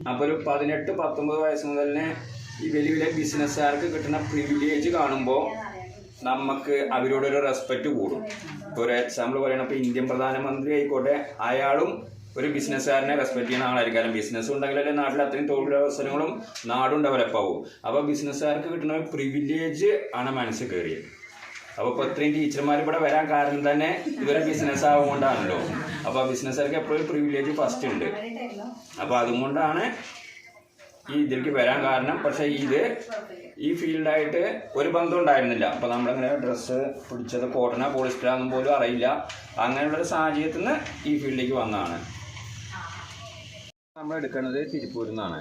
അപ്പോൾ ഒരു 18-19 വയസ്സ് മുതൽ തന്നെ ഈ വലിയ വലിയ ബിസിനസ്സുകാർക്ക് കിട്ടുന്ന പ്രിവിലേജ് കാണുമ്പോൾ നമുക്ക് അവരോടൊരു റെസ്പെക്റ്റ് കൂടും. ഇപ്പോൾ ഒരു എക്സാമ്പിൾ പറയണം, ഇപ്പോൾ ഇന്ത്യൻ പ്രധാനമന്ത്രി ആയിക്കോട്ടെ, അയാളും ഒരു ബിസിനസ്സുകാരനെ റെസ്പെക്ട് ചെയ്യുന്ന ആളായിരിക്കും. കാരണം ബിസിനസ് ഉണ്ടെങ്കിലല്ലേ നാട്ടിൽ അത്രയും തൊഴിലവസരങ്ങളും നാടും ഡെവലപ്പ് ആവും. അപ്പോൾ ബിസിനസ്സുകാർക്ക് കിട്ടുന്ന ഒരു പ്രിവിലേജ് ആണ് മനസ്സിൽ കയറിയത്. അപ്പോൾ ഇപ്പോൾ ഇത്രയും ടീച്ചർമാർ ഇവിടെ വരാൻ കാരണം തന്നെ ഇവരെ ബിസിനസ് ആവുകൊണ്ടാണല്ലോ. അപ്പോൾ ബിസിനസ്സുകാർക്ക് എപ്പോഴും പ്രിവിലേജ് ഫസ്റ്റ് ഉണ്ട്. അപ്പോൾ അതുകൊണ്ടാണ് ഈ ഇതിലേക്ക് വരാൻ കാരണം. പക്ഷേ ഈ ഫീൽഡായിട്ട് ഒരു ബന്ധം ഉണ്ടായിരുന്നില്ല. അപ്പോൾ നമ്മളിങ്ങനെ ഡ്രസ്സ് പിടിച്ചത് കോട്ടണ പോളിസ്റ്ററാന്നും പോലും അറിയില്ല. അങ്ങനെയുള്ളൊരു സാഹചര്യത്തിൽ നിന്ന് ഈ ഫീൽഡിലേക്ക് വന്നതാണ്. നമ്മൾ എടുക്കുന്നത് തിരുപ്പൂരിൽ നിന്നാണ്.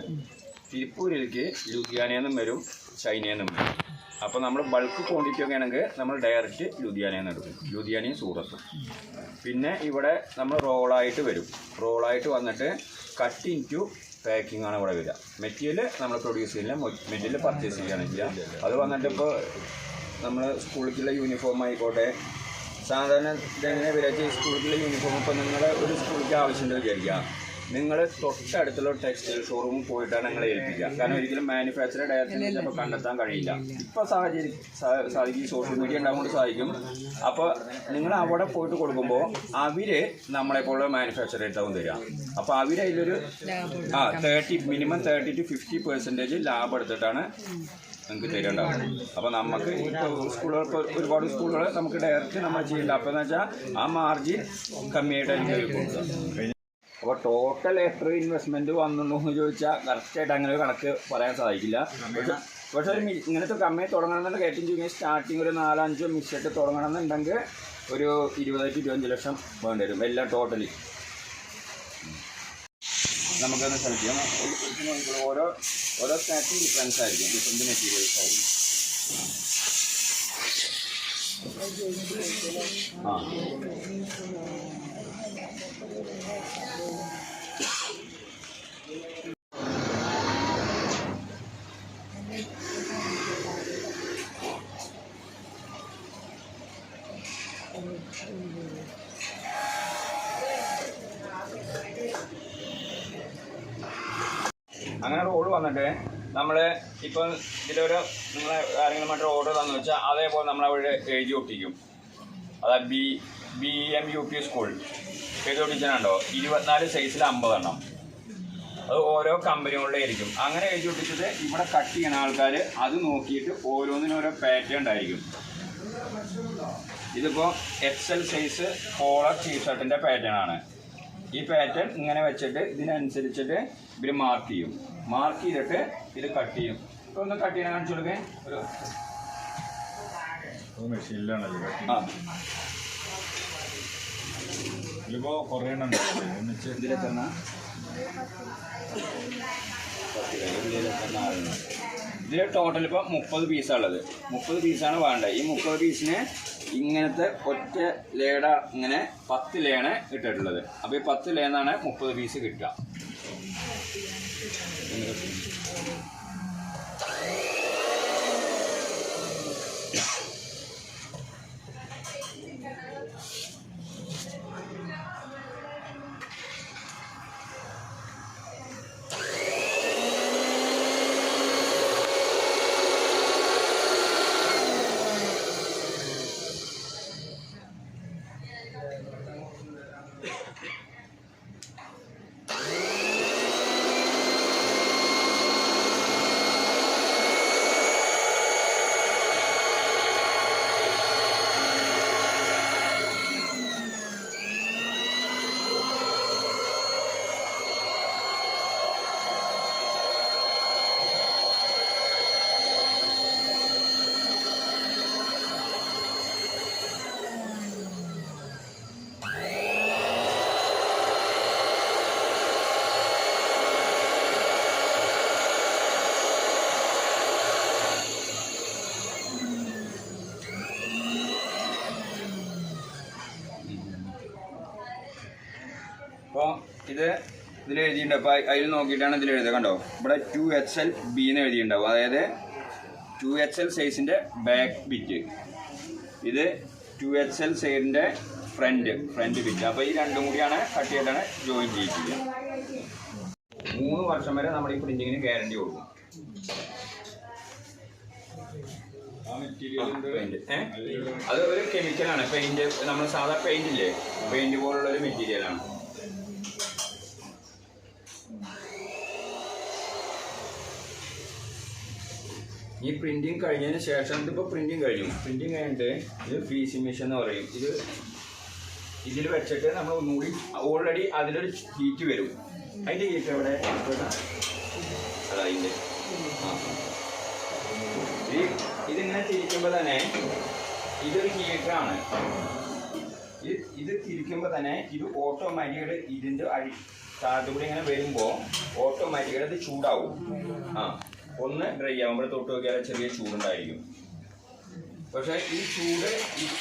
തിരുപ്പൂരിലേക്ക് ലുധിയാനയിൽ നിന്നും വരും, ചൈനയിൽ നിന്നും വരും. അപ്പോൾ നമ്മൾ ബൾക്ക് ക്വാണ്ടിറ്റി ഒക്കെ ആണെങ്കിൽ നമ്മൾ ഡയറക്റ്റ് ലുധിയാനയിൽ നിന്ന് എടുക്കും, ലുധിയാനയും സൂറത്തും. പിന്നെ ഇവിടെ നമ്മൾ റോളായിട്ട് വരും. റോളായിട്ട് വന്നിട്ട് കട്ടിങ് ടു പാക്കിംഗ് ആണ് ഇവിടെ വരിക. മെറ്റീരിയൽ നമ്മൾ പ്രൊഡ്യൂസ് ചെയ്യില്ല, മെറ്റീരിയൽ പർച്ചേസ് ചെയ്യുകയാണ് ചെയ്യുക. അത് വന്നിട്ട് ഇപ്പോൾ നമ്മൾ സ്കൂളിലേക്കുള്ള യൂണിഫോം ആയിക്കോട്ടെ, സാധാരണ ഇതെങ്ങനെ വരിക, സ്കൂളിലേക്കുള്ള യൂണിഫോം ഇപ്പോൾ നിങ്ങളുടെ ഒരു സ്കൂളിലേക്ക് ആവശ്യമുണ്ട് വിചാരിക്കുക, നിങ്ങൾ തൊട്ടടുത്തുള്ള ടെക്സ്റ്റൈൽ ഷോറൂമിൽ പോയിട്ടാണ് നിങ്ങളെ ഏൽപ്പിക്കുക. കാരണം ഒരിക്കലും മാനുഫാക്ചർ ഡയറക്റ്റ് ചിലപ്പോൾ കണ്ടെത്താൻ കഴിയില്ല. ഇപ്പോൾ സാധിക്കും, സോഷ്യൽ മീഡിയ ഉണ്ടാകുകൊണ്ട് സാധിക്കും. അപ്പോൾ നിങ്ങൾ അവിടെ പോയിട്ട് കൊടുക്കുമ്പോൾ അവർ നമ്മളെപ്പോലുള്ള മാനുഫാക്ചർ എടുത്താവും തരിക. അപ്പോൾ അവർ അതിലൊരു മിനിമം 30 to 50% ലാഭം എടുത്തിട്ടാണ് നമുക്ക് തരേണ്ടത്. അപ്പോൾ നമുക്ക് സ്കൂളുകൾ, ഇപ്പോൾ ഒരുപാട് സ്കൂളുകൾ നമുക്ക് ഡയറക്റ്റ് നമ്മൾ ചെയ്യേണ്ട. അപ്പോൾ എന്ന് വെച്ചാൽ ആ മാർജിൻ കമ്മിയായിട്ടായിരിക്കും കൊടുക്കുക. അപ്പോൾ ടോട്ടൽ എത്ര ഇൻവെസ്റ്റ്മെൻറ്റ് വന്നു എന്ന് ചോദിച്ചാൽ കറക്റ്റായിട്ട് അങ്ങനെ ഒരു കണക്ക് പറയാൻ സാധിക്കില്ല. പക്ഷേ ഒരു ഇങ്ങനത്തെ കമ്പനി തുടങ്ങണമെന്നുണ്ടെങ്കിൽ ഏറ്റവും ചുരുങ്ങിയ സ്റ്റാർട്ടിങ് ഒരു 4-5 മിഷറ്റ് തുടങ്ങണമെന്നുണ്ടെങ്കിൽ ഒരു 20 to 25 ലക്ഷം വേണ്ടി വരും എല്ലാം ടോട്ടലി. നമുക്കൊന്ന് സെലക്ട് ചെയ്യാം. ഓരോ സ്റ്റാർട്ടിങ് ഡിഫറൻസ് ആയിരിക്കും, ഡിഫറെൻറ്റ് മെറ്റീരിയൽസ് ആയിരിക്കും. അങ്ങനെ റോഡ് വന്നിട്ട് നമ്മൾ ഇപ്പം ഇതിലൊരു നിങ്ങളെ ആരെങ്കിലും മറ്റൊരു ഓർഡർ തന്നു വെച്ചാൽ അതേപോലെ നമ്മളവിടെ എഴുതി ഒട്ടിക്കും. അതായത് BMUP സ്കൂൾ എഴുതി ഒട്ടിച്ചാലുണ്ടോ 24 സൈസിൽ 50 എണ്ണം. അത് ഓരോ കമ്പനികളിലായിരിക്കും. അങ്ങനെ എഴുതി ഒട്ടിച്ചിട്ട് ഇവിടെ കട്ട് ചെയ്യുന്ന ആൾക്കാർ അത് നോക്കിയിട്ട് ഓരോന്നിനോരോ പാറ്റേൺ ഉണ്ടായിരിക്കും. ഇതിപ്പോൾ XL സൈസ് കോളർ ടീഷർട്ടിൻ്റെ പാറ്റേൺ ആണ്. ഈ പാറ്റേൺ ഇങ്ങനെ വെച്ചിട്ട് ഇതിനനുസരിച്ചിട്ട് ഇവർ മാർക്ക് ചെയ്യും. മാർക്ക് ചെയ്തിട്ട് ഇത് കട്ട് ചെയ്യും. ഇപ്പോൾ ഒന്ന് കട്ട് ചെയ്യാൻ കാണിച്ചു കൊടുക്കേ. ഇതിൽ ടോട്ടൽ ഇപ്പോൾ 30 പീസാണുള്ളത്. 30 പീസാണ് വേണ്ടത്. ഈ 30 പീസിന് ഇങ്ങനത്തെ ഒറ്റ ലേട ഇങ്ങനെ 10 ലേയാണ് ഇട്ടിട്ടുള്ളത്. അപ്പോൾ ഈ 10 ലേന്നാണ് 30 പീസ് കിട്ടുക. അപ്പോൾ ഇതിൽ എഴുതിയിട്ടുണ്ടാവും. അപ്പോൾ അതിൽ നോക്കിയിട്ടാണ് ഇതിൽ എഴുതുക. കണ്ടോ, ഇവിടെ 2XL-B എന്ന് എഴുതിയിട്ടുണ്ടാവും. അതായത് 2XL സൈസിൻ്റെ ബാക്ക് ബിറ്റ്, ഇത് 2XL സൈഡിൻ്റെ ഫ്രണ്ട് ബിറ്റ്. അപ്പോൾ ഈ രണ്ടും കൂടിയാണ് കട്ട് ചെയ്തിട്ടാണ് ജോയിൻ ചെയ്യിക്കുക. 3 വർഷം വരെ നമ്മൾ ഈ പ്രിന്റിങ്ങിന് ഗ്യാരണ്ടി കൊടുക്കും. അത് ഒരു കെമിക്കലാണ്. പെയിന്റ്, നമ്മൾ സാധാ പെയിന്റ് ഇല്ലേ, പെയിന്റ് പോലുള്ള ഒരു മെറ്റീരിയലാണ്. ഈ പ്രിന്റിങ് കഴിഞ്ഞതിന് ശേഷം, ഇതിപ്പോൾ പ്രിന്റിങ് കഴിഞ്ഞിട്ട് ഇത് ഫീസിങ് മെഷീൻ എന്ന് പറയും. ഇതിൽ വെച്ചിട്ട് നമ്മൾ ഒന്നുകൂടി ഓൾറെഡി അതിലൊരു ഹീറ്റ് വരും. അതിൻ്റെ ഹീറ്റ് എവിടെ? അതതിൻ്റെ ഇതിങ്ങനെ തിരിക്കുമ്പോൾ തന്നെ ഇതൊരു ഹീറ്ററാണ്. ഇത് തിരിക്കുമ്പോൾ തന്നെ ഇത് ഓട്ടോമാറ്റിക്കായിട്ട് ഇതിൻ്റെ താഴത്തുകൂടി ഇങ്ങനെ വരുമ്പോൾ ഓട്ടോമാറ്റിക്കായിട്ട് ഇത് ചൂടാവും. ഒന്ന് ഡ്രൈ ആകുമ്പോൾ തൊട്ട് നോക്കിയാൽ ചെറിയ ചൂടുണ്ടായിരിക്കും. പക്ഷേ ഈ ചൂട്,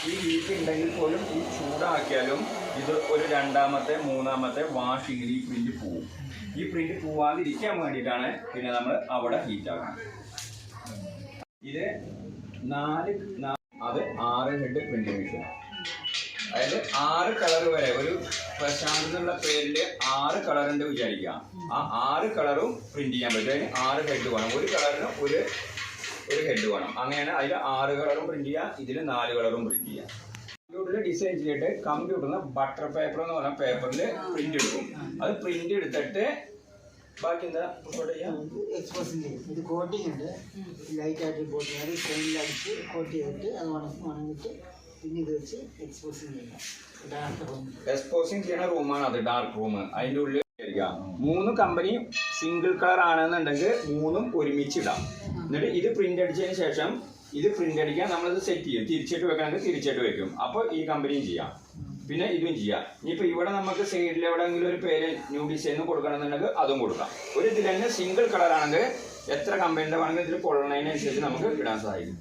ഈ ഹീറ്റ് ഉണ്ടെങ്കിൽ പോലും ഈ ചൂടാക്കിയാലും ഇത് ഒരു 2ാമത്തെ 3ാമത്തെ വാഷിങ്ങിൽ ഈ പ്രിന്റ് പോവും. ഈ പ്രിന്റ് പോവാതിരിക്കാൻ വേണ്ടിയിട്ടാണ് പിന്നെ നമ്മൾ അവിടെ ഹീറ്റ് ആക്കുന്നത്. ഇത് 6 ഹെഡ് പ്രിന്റിംഗ് മെഷീൻ. അതായത് 6 കളർ വരെ, ഒരു പ്രശാന്ത് എന്നുള്ള പേരിൽ 6 കളറിൻ്റെ വിചാരിക്കാം. ആ 6 കളറും പ്രിന്റ് ചെയ്യാൻ പറ്റും. അതിന് 6 ഹെഡ് വേണം. ഒരു കളറിന് ഒരു ഹെഡ് വേണം. അങ്ങനെയാണ് അതിൽ 6 കളറും പ്രിന്റ് ചെയ്യാം, ഇതിൽ 4 കളറും പ്രിന്റ് ചെയ്യാം. കമ്പ്യൂട്ടറിൽ ഡിസൈൻ ചെയ്തിട്ട് കമ്പ്യൂട്ടറിന് ബട്ടർ പേപ്പർ എന്ന് പറഞ്ഞ പേപ്പറിൽ പ്രിന്റ് എടുക്കും. അത് പ്രിന്റ് എടുത്തിട്ട് ബാക്കി എന്താ എക്സ്പോസിങ് ചെയ്യും. ഇത് കോട്ടിംഗ് ഉണ്ട്, ലൈറ്റ് ആയിട്ട് കോട്ടിങ്, അത് ഫ്രെയിമിൽ അടിച്ച് കോട്ട് ചെയ്തിട്ട് അത് ഉണങ്ങിയിട്ട് പിന്നെ ഇത് വെച്ച് എക്സ്പോസിങ് ചെയ്യാം. എക്സ്പോസിങ് ചെയ്യുന്ന റൂമാണ് അത്, ഡാർക്ക് റൂം. അതിൻ്റെ ഉള്ളിൽ 3 കമ്പനി സിംഗിൾ കളർ ആണെന്നുണ്ടെങ്കിൽ 3ഉം ഒരുമിച്ച് ഇടാം. എന്നിട്ട് ഇത് പ്രിന്റ് അടിച്ചതിന് ശേഷം ഇത് പ്രിന്റ് അടിക്കാൻ നമ്മളിത് സെറ്റ് ചെയ്യും. തിരിച്ചിട്ട് വെക്കണമെങ്കിൽ തിരിച്ചിട്ട് വെക്കും. അപ്പോൾ ഈ കമ്പനിയും ചെയ്യാം, പിന്നെ ഇതും ചെയ്യാം. ഇനിയിപ്പോൾ ഇവിടെ നമുക്ക് സൈഡിൽ എവിടെയെങ്കിലും ഒരു പേര് ന്യൂ ഡിസൈൻ കൊടുക്കണമെന്നുണ്ടെങ്കിൽ അതും കൊടുക്കാം. ഒരു ഇതിൽ തന്നെ സിംഗിൾ കളർ ആണെങ്കിൽ എത്ര കമ്പനിയുടെ വേണമെങ്കിൽ ഇതിൽ കൊള്ളണതിനനുസരിച്ച് നമുക്ക് ഇടാൻ സാധിക്കും.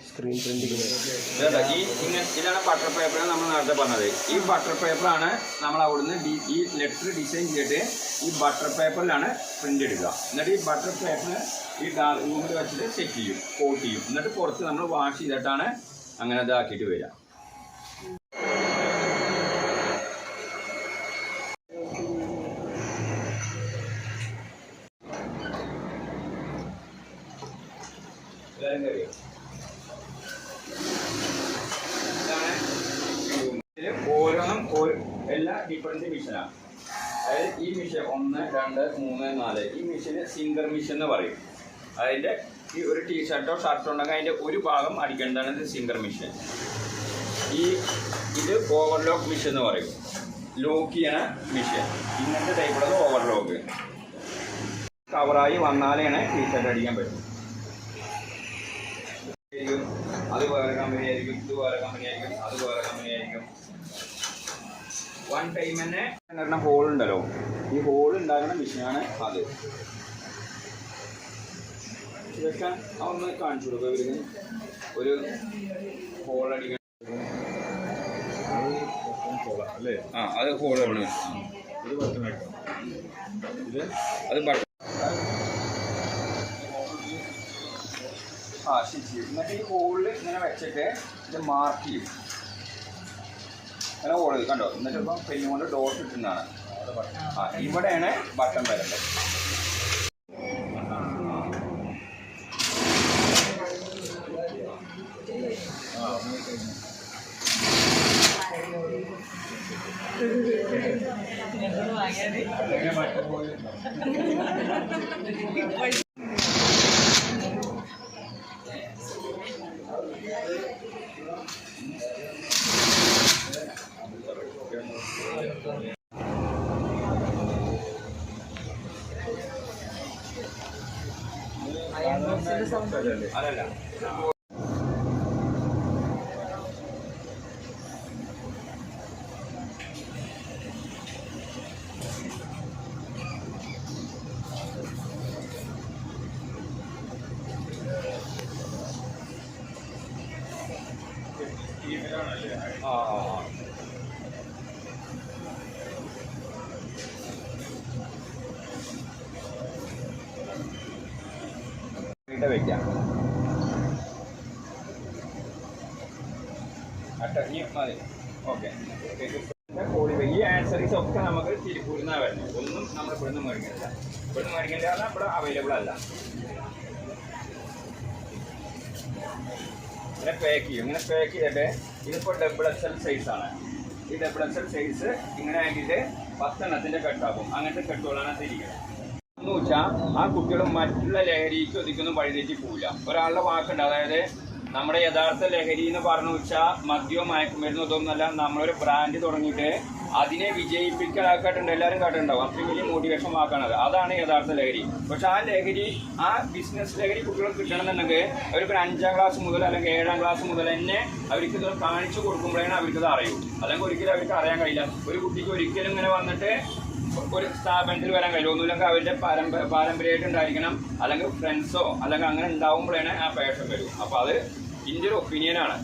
സ്ക്രീൻ പ്രിന്റിംഗ് ഇതാണ് ബട്ടർ പേപ്പർ നമ്മൾ നേരത്തെ പറഞ്ഞത്. ഈ ബട്ടർ പേപ്പറാണ് നമ്മൾ അവിടുന്ന് ഈ ലെറ്റർ ഡിസൈൻ ചെയ്തിട്ട് ഈ ബട്ടർ പേപ്പറിലാണ് പ്രിന്റ് എടുക്കുക. എന്നിട്ട് ഈ ബട്ടർ പേപ്പർ ഈ ഡാർക്ക് റൂമിൽ വെച്ചിട്ട് സെറ്റ് ചെയ്യും, കോട്ട് ചെയ്യും. എന്നിട്ട് പുറത്ത് നമ്മൾ വാഷ് ചെയ്തിട്ടാണ് അങ്ങനെ ഇതാക്കിയിട്ട് വരിക. എല്ലാവരും കറിയോ? ഓരോന്നും എല്ലാ ഡിഫറൻറ്റ് മിഷനാണ്. അതായത് ഈ മിഷൻ 1, 2, 3, 4 ഈ മിഷന് സിംഗർ മിഷൻ എന്ന് പറയും. അതിൻ്റെ ഈ ഒരു ടീഷർട്ടോ ഷർട്ടോ ഉണ്ടെങ്കിൽ അതിൻ്റെ ഒരു ഭാഗം അടിക്കേണ്ടതാണ് ഇത് സിംഗർ മിഷൻ. ഇത് ഓവർലോക്ക് മിഷൻ എന്ന് പറയും. ലോക്ക് ചെയ്യണ മിഷൻ. ഇങ്ങനത്തെ ടൈപ്പുള്ളത് ഓവർലോക്ക്. കവറായി വന്നാലാണ് ടീഷർട്ട് അടിക്കാൻ പറ്റും. അത് വേറെ കമ്പനി ആയിരിക്കും, ഇത് വേറെ കമ്പനി ആയിരിക്കും, അത് വേറെ കമ്പനി ആയിരിക്കും. വൺ ടൈം തന്നെ ഹോൾ ഉണ്ടല്ലോ, ഈ ഹോൾ ഉണ്ടാകുന്ന മെഷീനാണ് അത്. ഇതൊക്കെ ഒന്ന് കാണിച്ചു കൊടുക്കുക. ഇവർക്ക് ഒരു ഹോൾ അടിക്കാൻ അത് ഹോളാണ്. അത് ബട്ടൺ ശരി. എന്നിട്ട് ഈ ഹോളിൽ ഇങ്ങനെ വെച്ചിട്ട് ഇത് മാർക്ക് ചെയ്യും. അങ്ങനെ ഹോൾ കണ്ടോ. എന്നിട്ട് ഇപ്പം പെണ്ണ് കൊണ്ട് ഡോട്ട് ഇട്ടുന്നതാണ്. ഇവിടെയാണ് ബട്ടൺ വരേണ്ടത്. അതല്ല വെക്കാം. മതി. ഓക്കെ. ഈ ആക്സറീസ് ഒക്കെ നമുക്ക് തിരുപ്പൂരിൽ നിന്നാണ് വരുന്നത്. ഒന്നും നമ്മൾ ഇവിടുന്ന് മേടിക്കുന്നില്ല. ഇവിടുന്ന് മേടിക്കേണ്ട പറഞ്ഞാൽ ഇവിടെ അവൈലബിൾ അല്ല. ഇങ്ങനെ പാക്ക് ചെയ്യും. ഇങ്ങനെ പാക്ക് ചെയ്തിട്ട് ഇതിപ്പോൾ ഡബിൾ XL സൈസാണ്. ഈ ഡബിൾ XL സൈസ് ഇങ്ങനെ ആക്കിയിട്ട് 10 എണ്ണത്തിൻ്റെ കെട്ടാക്കും. അങ്ങനത്തെ കെട്ടുകളാണ് തിരിക്കുന്നത്. എന്ന് വെച്ചാൽ ആ കുട്ടികൾ മറ്റുള്ള ലഹരിക്ക് ഒതുക്കൊന്നും വഴിതെറ്റി പോവില്ല. ഒരാളുടെ വാക്കുണ്ട്, അതായത് നമ്മുടെ യഥാർത്ഥ ലഹരി എന്ന് പറഞ്ഞു വെച്ചാൽ മദ്യവും മയക്കുമരുന്നും ഇതൊന്നുമല്ല, നമ്മളൊരു ബ്രാൻഡ് തുടങ്ങിയിട്ട് അതിനെ വിജയിപ്പിക്കാനാക്കാട്ടുണ്ട്. എല്ലാവരും കാട്ടുണ്ടാവും. അത്രയും വലിയ മോട്ടിവേഷൻ വാക്കാണത്. അതാണ് യഥാർത്ഥ ലഹരി. പക്ഷെ ആ ലഹരി, ആ ബിസിനസ് ലഹരി കുട്ടികൾക്ക് കിട്ടണമെന്നുണ്ടെങ്കിൽ അവർക്ക് 5ാം ക്ലാസ് മുതൽ അല്ലെങ്കിൽ 7ാം ക്ലാസ് മുതൽ തന്നെ അവർക്ക് ഇത് കാണിച്ചു കൊടുക്കുമ്പോഴാണ് അവർക്കത് അറിയൂ. അല്ലെങ്കിൽ ഒരിക്കലും അവർക്ക് അറിയാൻ കഴിയില്ല. ഒരു കുട്ടിക്ക് ഒരിക്കലും ഇങ്ങനെ വന്നിട്ട് ഒരു സ്ഥാപനത്തിൽ വരാൻ കഴിയില്ല. ഒന്നുമില്ലെങ്കിൽ അവരുടെ പാരമ്പര്യമായിട്ട് ഉണ്ടായിരിക്കണം, അല്ലെങ്കിൽ ഫ്രണ്ട്സോ അല്ലെങ്കിൽ അങ്ങനെ ഉണ്ടാവുമ്പോഴാണ് ആ പാഷൻ വരും. അപ്പോൾ അത് എൻ്റെ ഒരു ഒപ്പീനിയനാണ്.